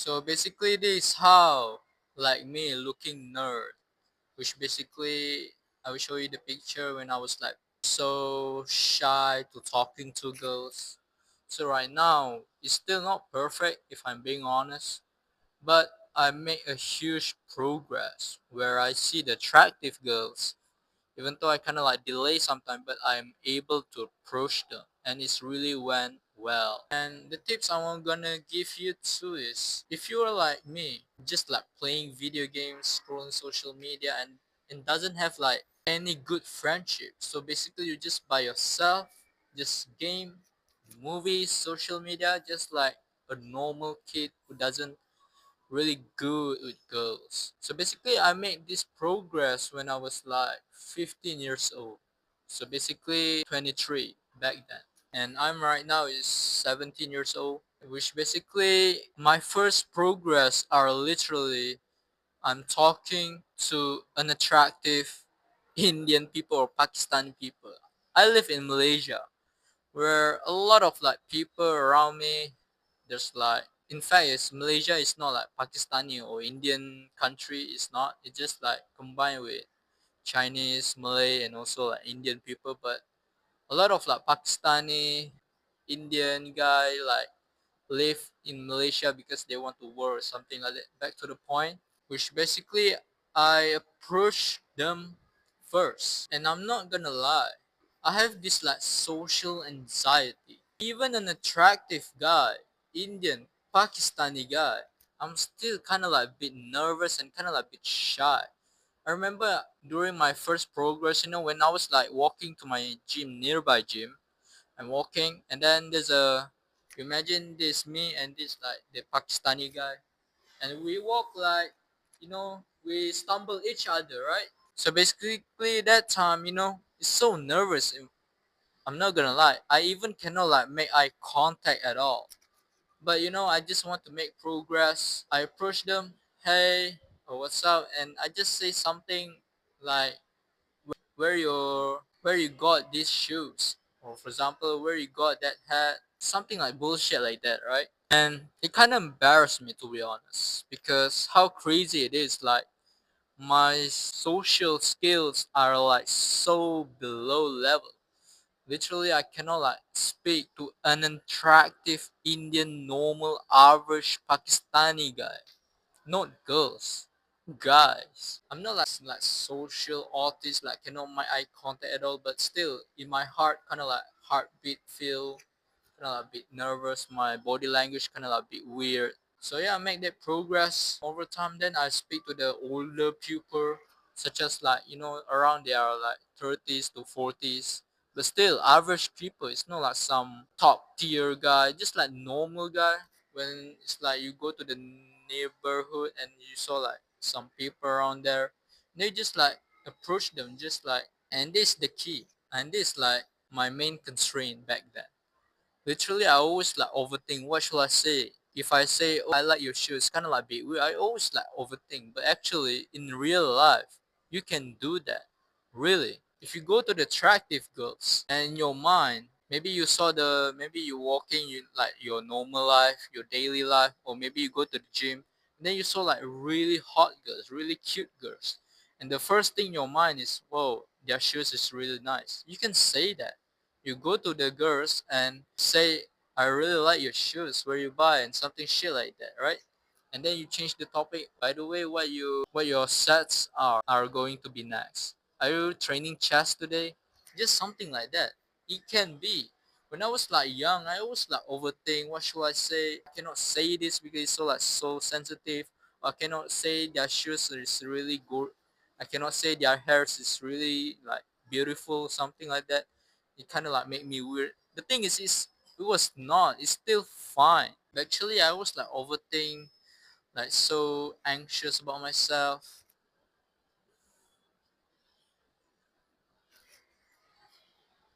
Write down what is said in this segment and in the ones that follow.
So basically this how like me looking nerd, which basically I will show you the picture when I was like so shy to talking to girls. So right now it's still not perfect if I'm being honest, but I make a huge progress where I see the attractive girls, even though I kind of like delay sometimes, but I'm able to approach them and it's really went well. And the tips I'm gonna give you too is if you're like me, just like playing video games, scrolling social media, and doesn't have like any good friendship, so basically you just by yourself, just game, movies, social media, just like a normal kid who doesn't really good with girls. So basically, I made this progress when I was like 15 years old. So basically, 23 back then. And I'm right now is 17 years old, which basically my first progress are literally I'm talking to unattractive Indian people or Pakistani people. I live in Malaysia where a lot of like people around me, there's like in fact it's Malaysia is not like Pakistani or Indian country, it's not, it's just like combined with Chinese, Malay, and also like Indian people. But a lot of like Pakistani Indian guy like live in Malaysia because they want to work or something like that. Back to the point, which basically I approach them first. And I'm not gonna lie, I have this like social anxiety. Even an attractive guy, Indian, Pakistani guy, I'm still kind of like a bit nervous and kind of like a bit shy. I remember during my first progress, when I was like walking to my gym, nearby gym, I'm walking, and then there's a imagine this me and this like the Pakistani guy, and we walk like we stumble each other, right? So basically that time, it's so nervous. I'm not gonna lie, I even cannot like make eye contact at all. But I just want to make progress. I approach them, hey, or what's up, and I just say something like where you got these shoes, or for example where you got that hat, something like bullshit like that, right? And it kind of embarrassed me, to be honest, because how crazy it is, like my social skills are like so below level. Literally I cannot like speak to an attractive Indian normal average Pakistani guy, not girls, guys. I'm not like social artist, like cannot my eye contact at all, but still in my heart kind of like heartbeat feel kind of like a bit nervous, my body language kind of like a bit weird. So yeah, I make that progress over time. Then I speak to the older people, such as like around they are like 30s to 40s, but still average people. It's not like some top tier guy, just like normal guy. When it's like you go to the neighborhood and you saw like some people around there, they just like approach them, just like, and this the key, and this like my main constraint back then. Literally, I always like overthink. What should I say? If I say, "Oh, I like your shoes," kind of like bit weird. I always like overthink. But actually, in real life, you can do that. Really, if you go to the attractive girls and in your mind, maybe you saw maybe you walking, you like your normal life, your daily life, or maybe you go to the gym, and then you saw like really hot girls, really cute girls, and the first thing in your mind is, "Whoa, their shoes is really nice." You can say that, you go to the girls and say, "I really like your shoes, where you buy," and something shit like that, right? And then you change the topic. By the way, what your sets are going to be next. Are you training chess today? Just something like that. It can be. When I was like young, I always like overthink. What should I say? I cannot say this because it's so sensitive. I cannot say their shoes is really good. I cannot say their hair is really like beautiful, something like that. It kind of like made me weird. The thing is it was not. It's still fine. But actually, I was like overthink, like so anxious about myself.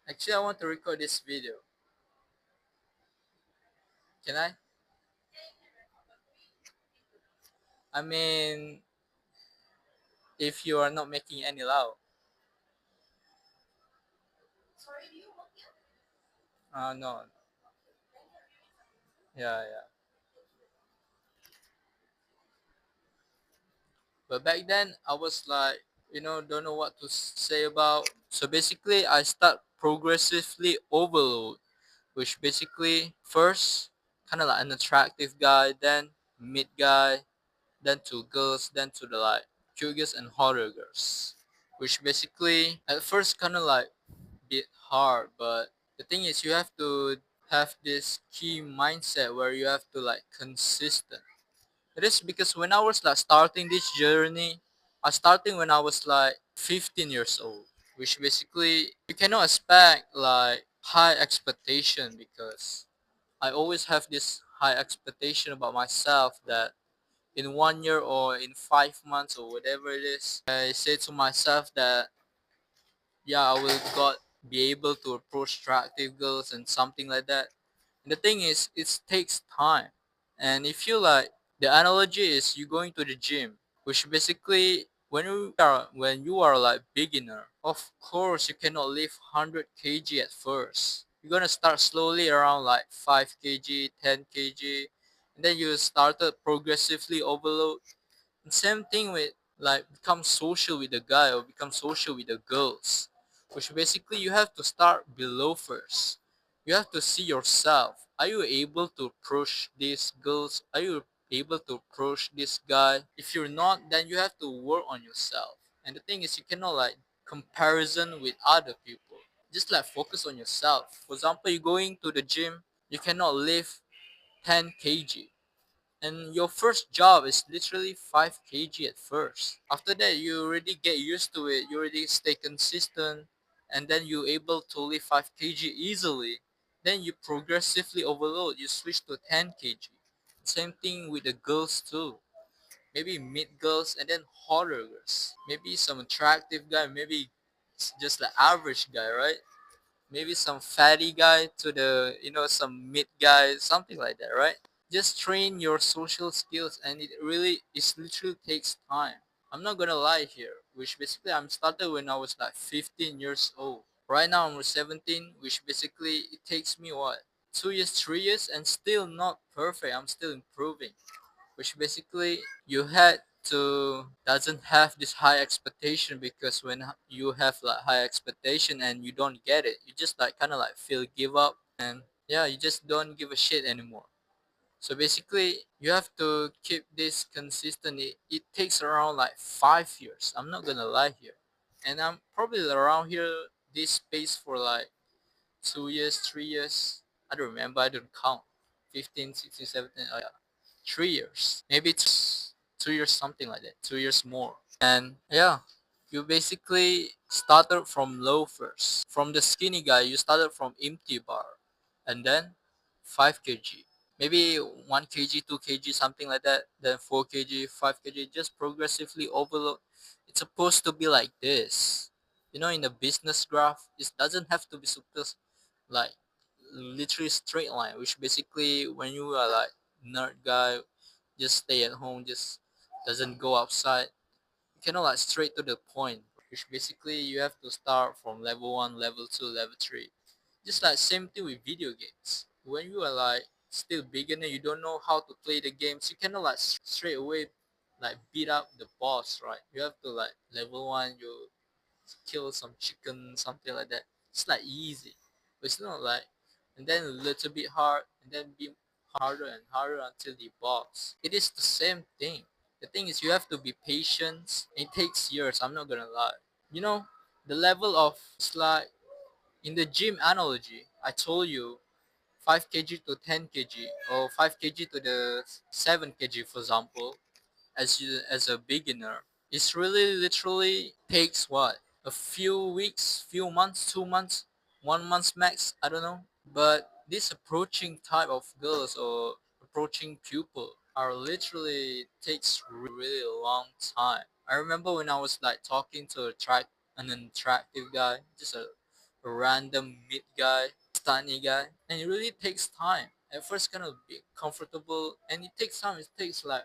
Actually, I want to record this video. Can I? I mean, if you are not making any loud. No. Yeah, yeah. But back then I was like, don't know what to say about. So basically I start progressively overload, which basically first kind of like an attractive guy, then mid guy, then to girls, then to the like cute girls and hotter girls, which basically at first kind of like bit hard. But the thing is you have to have this key mindset where you have to like consistent. It is because when I was like starting this journey, I starting when I was like 15 years old, which basically you cannot expect like high expectation, because I always have this high expectation about myself that in 1 year or in 5 months or whatever it is, I say to myself that yeah, I will got be able to approach attractive girls and something like that. And the thing is, it takes time. And if you like, the analogy is you going to the gym, which basically when you are like beginner, of course you cannot lift 100 kg at first. You're gonna start slowly around like 5 kg, 10 kg, and then you started progressively overload. And same thing with like become social with the guy or become social with the girls, which basically you have to start below first. You have to see yourself. Are you able to approach these girls? Are you able to approach this guy? If you're not, then you have to work on yourself. And the thing is, you cannot like comparison with other people. Just like focus on yourself. For example, you going to the gym, you cannot lift 10 kg, and your first job is literally 5 kg at first. After that, you already get used to it, you already stay consistent, and then you're able to lift 5 kg easily. Then you progressively overload, you switch to 10 kg. Same thing with the girls too. Maybe mid girls and then hotter girls. Maybe some attractive guy, maybe just the average guy, right? Maybe some fatty guy to the some mid guy, something like that, right? Just train your social skills, and it literally takes time. I'm not gonna lie here, which basically I'm started when I was like 15 years old. Right now I'm 17, which basically it takes me what, 2 years, 3 years, and still not perfect. I'm still improving, which basically you had to doesn't have this high expectation, because when you have like high expectation and you don't get it, you just like kind of like feel give up, and yeah, you just don't give a shit anymore. So basically you have to keep this consistent. It takes around like 5 years, I'm not gonna lie here, and I'm probably around here this space for like 2 years, 3 years. I don't remember, I don't count. 15, 16, 17. Oh yeah, 3 years, maybe 2 years, something like that, 2 years more. And yeah, you basically started from low first. From the skinny guy, you started from empty bar, and then 5 kg, maybe 1 kg, 2 kg, something like that, then 4 kg, 5 kg, just progressively overload. It's supposed to be like this. In the business graph, it doesn't have to be super like literally straight line, which basically when you are like nerd guy, just stay at home, just doesn't go outside, you cannot like straight to the point, which basically you have to start from level 1, level 2, level 3. Just like same thing with video games. When you are like still beginner, you don't know how to play the games, you cannot like straight away like beat up the boss, right? You have to like level 1, you kill some chicken, something like that. It's like easy, but it's not like, and then a little bit hard, and then be harder and harder until the boss. It is the same thing. The thing is, you have to be patient. It takes years. I'm not gonna lie. You know, the level of it's like in the gym analogy. I told you 5 kg to 10 kg, or 5 kg to the 7 kg, for example, as a beginner, it's really literally takes what, a few weeks, few months, 2 months, 1 month max, I don't know. But this approaching type of girls or approaching pupil are literally takes really long time. I remember when I was like talking to an attractive guy, just a random mid guy, stunny guy, and it really takes time. At first kind of be comfortable, and it takes time. It takes like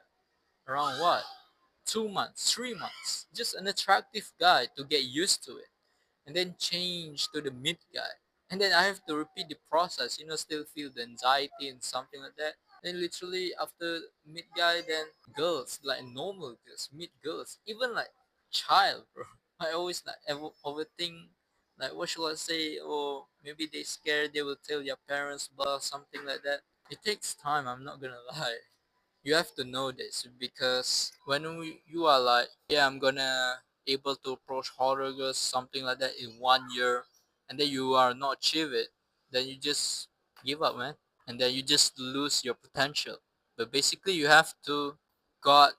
around what, 2 months, 3 months, just an attractive guy to get used to it, and then change to the mid guy, and then I have to repeat the process, still feel the anxiety and something like that. Then literally after meet guy, then girls, like normal girls, meet girls, even like child, bro. I always like overthink, like what should I say, or maybe they scared they will tell your parents, blah, something like that. It takes time, I'm not gonna lie. You have to know this because you are like, yeah, I'm gonna able to approach horror girls, something like that in 1 year, and then you are not achieve it, then you just give up, man, and then you just lose your potential. But basically, you have to got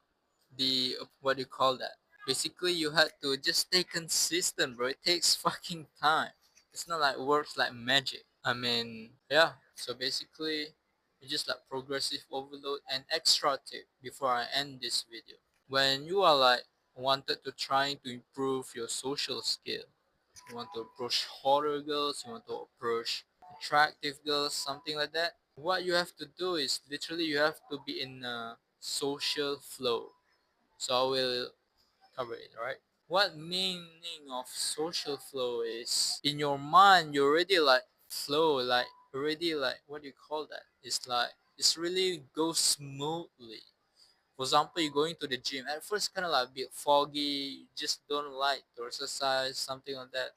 the what do you call that? Basically, you had to just stay consistent, bro. It takes fucking time. It's not like works like magic. I mean, yeah. So basically, it's just like progressive overload and extra tip before I end this video. When you are like wanted to trying to improve your social skill, you want to approach horror girls, you want to approach attractive girls, something like that. What you have to do is literally you have to be in a social flow. So I will cover it, right? What meaning of social flow is in your mind you already like flow, like already like what do you call that? It's like it's really goes smoothly. For example, you're going to the gym. At first kinda like a bit foggy, you just don't like to exercise, something like that.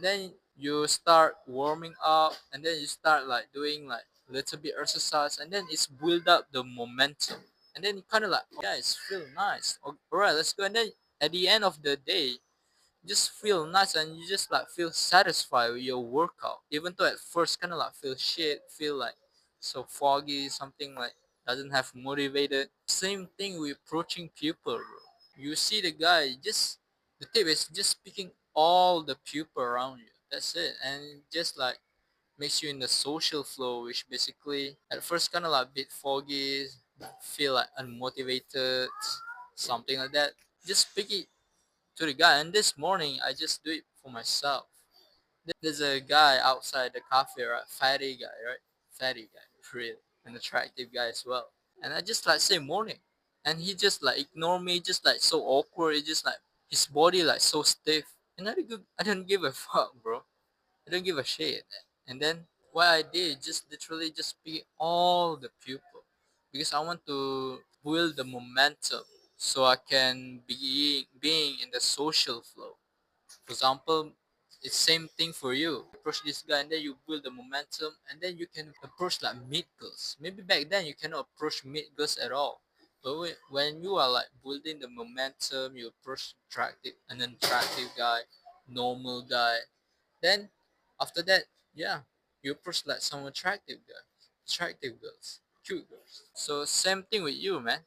Then you start warming up and then you start like doing like little bit exercise and then it's build up the momentum and then you kind of like, oh, yeah, it's feel nice. All right, let's go. And then at the end of the day, you just feel nice and you just like feel satisfied with your workout, even though at first kind of like feel shit, feel like so foggy, something like doesn't have motivated. Same thing with approaching people, bro. You see the guy, just the tip is just picking all the people around you. That's it, and just like makes you in the social flow, which basically at first kind of like a bit foggy, feel like unmotivated, something like that. Just pick it to the guy. And this morning, I just do it for myself. There's a guy outside the cafe, right? Fatty guy, right? Fatty guy, really, an attractive guy as well. And I just like say morning, and he just like ignore me, just like so awkward. It just like his body like so stiff, and I don't give a fuck, bro. I don't give a shit. And then what I did, just literally just be all the people because I want to build the momentum so I can be being in the social flow. For example, it's same thing for you. Approach this guy and then you build the momentum and then you can approach like mid girls. Maybe back then you cannot approach mid girls at all. But when you are like building the momentum, you approach attractive an attractive guy, normal guy. Then after that, yeah, you approach like some attractive guy, attractive girls, cute girls. So same thing with you, man.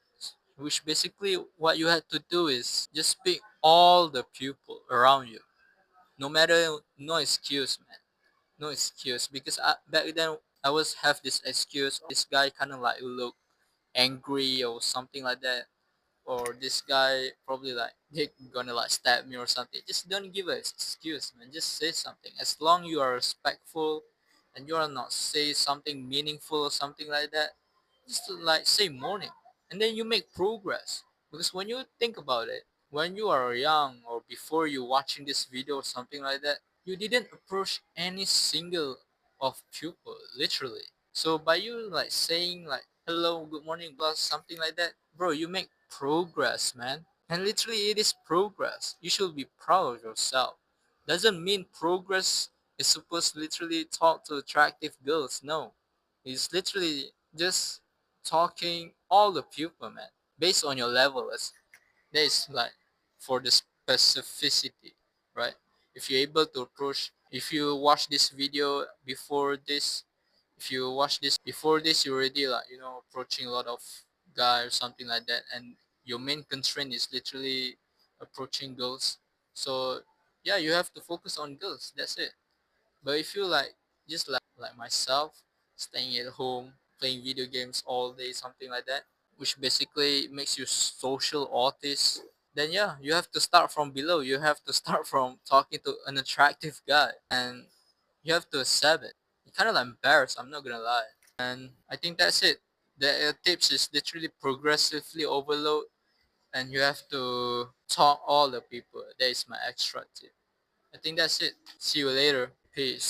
Which basically what you had to do is just pick all the people around you, no matter no excuse, man, no excuse. Because back then I was have this excuse. Oh, this guy kind of like look angry or something like that, or this guy probably like they gonna like stab me or something. Just don't give an excuse, man. Just say something. As long you are respectful and you are not say something meaningful or something like that, just like say morning, and then you make progress. Because when you think about it, when you are young or before you watching this video or something like that, you didn't approach any single of people literally. So by you like saying like hello, good morning, blah, something like that, bro, you make progress, man. And literally it is progress. You should be proud of yourself. Doesn't mean progress is supposed to literally talk to attractive girls. No. It's literally just talking all the people, man. Based on your level. That is like for the specificity, right? If you're able to approach, if you watch this video before this, if you watch this before this, you're already like, approaching a lot of guys or something like that, and your main constraint is literally approaching girls. So yeah, you have to focus on girls. That's it. But if you like just like myself, staying at home, playing video games all day, something like that, which basically makes you social autist, then yeah, you have to start from below. You have to start from talking to an attractive guy, and you have to accept it. You're kind of like embarrassed. I'm not gonna lie. And I think that's it. The tips is literally progressively overload, and you have to talk all the people. That is my extra tip. I think that's it. See you later. Peace.